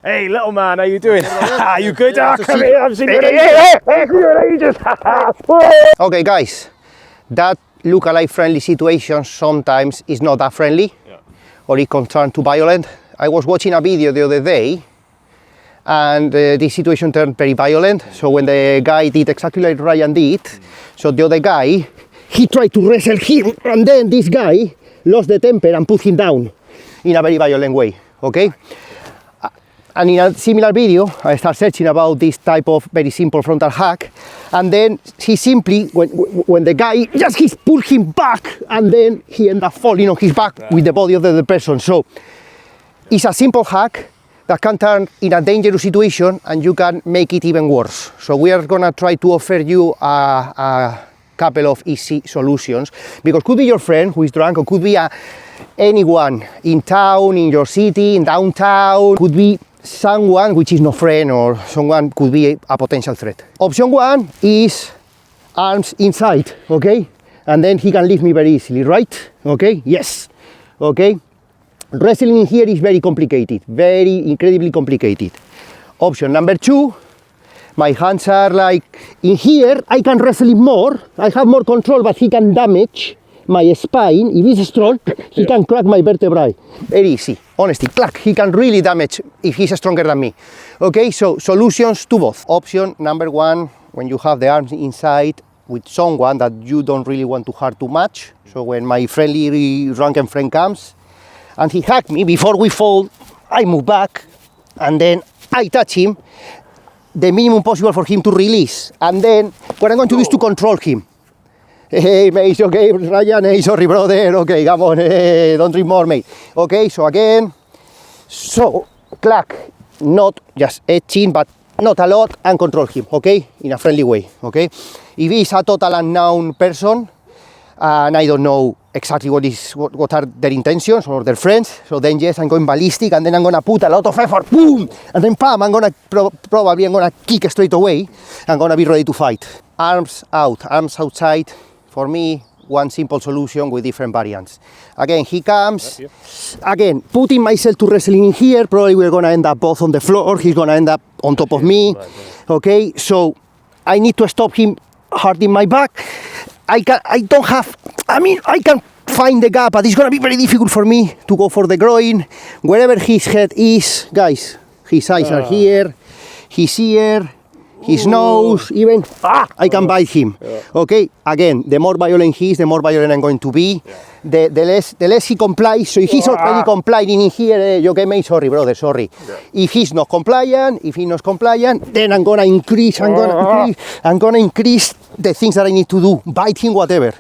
Hey, little man, how you doing? You good? Come see. here, I've seen you in ages. Okay, guys, that look-alike friendly situation sometimes is not that friendly, or it can turn too violent. I was watching a video the other day, and this situation turned very violent. So when the guy did exactly like Ryan did, so the other guy, he tried to wrestle him, and then this guy lost the temper and put him down in a very violent way, okay? And in a similar video, I start searching about this type of very simple frontal hack, and then he simply, when the guy just he pulled him back, and then he ended up falling on his back with the body of the other person. So it's a simple hack that can turn in a dangerous situation, and you can make it even worse. So we are gonna try to offer you a couple of easy solutions, because could be your friend who is drunk, or could be anyone in town, in your city, in downtown, could be someone which is no friend, or someone could be a potential threat. Option one is arms inside, okay? And then he can leave me very easily, right? Okay, yes, okay? Wrestling in here is very complicated, very incredibly complicated. Option number two, my hands are like in here, I can wrestle him more, I have more control, but he can damage my spine. If he's strong, he can crack my vertebrae. Very easy, honestly, clack. He can really damage if he's stronger than me. Okay, so solutions to both. Option number one, when you have the arms inside with someone that you don't really want to hurt too much. So when my friendly drunken friend comes and he hacked me, before we fall, I move back and then I touch him, the minimum possible for him to release. And then what I'm going to do is to control him. Hey, mate, okay, Ryan, hey, sorry, brother, okay, come on, hey, don't drink more, mate. Okay, so again, so, clack, not just edging, but not a lot, and control him, okay, in a friendly way, okay? If he's a total unknown person, and I don't know exactly what are their intentions or their friends, so then yes, I'm going ballistic, and then I'm gonna put a lot of effort, boom, and then bam, I'm gonna probably kick straight away, I'm gonna be ready to fight. Arms out, arms outside. For me, one simple solution with different variants. Again, he comes, again, putting myself to wrestling in here, probably we're gonna end up both on the floor, he's gonna end up on top of me, okay? So I need to stop him hurting my back. I can find the gap, but it's gonna be very difficult for me to go for the groin. Wherever his head is, guys, his eyes are here, his ear, his nose, even, I can bite him, okay? Again, the more violent he is, the more violent I'm going to be. The less he complies, so if he's already complying in here, okay, mate, sorry, brother, sorry. If he's not compliant, then I'm gonna increase the things that I need to do, bite him, whatever,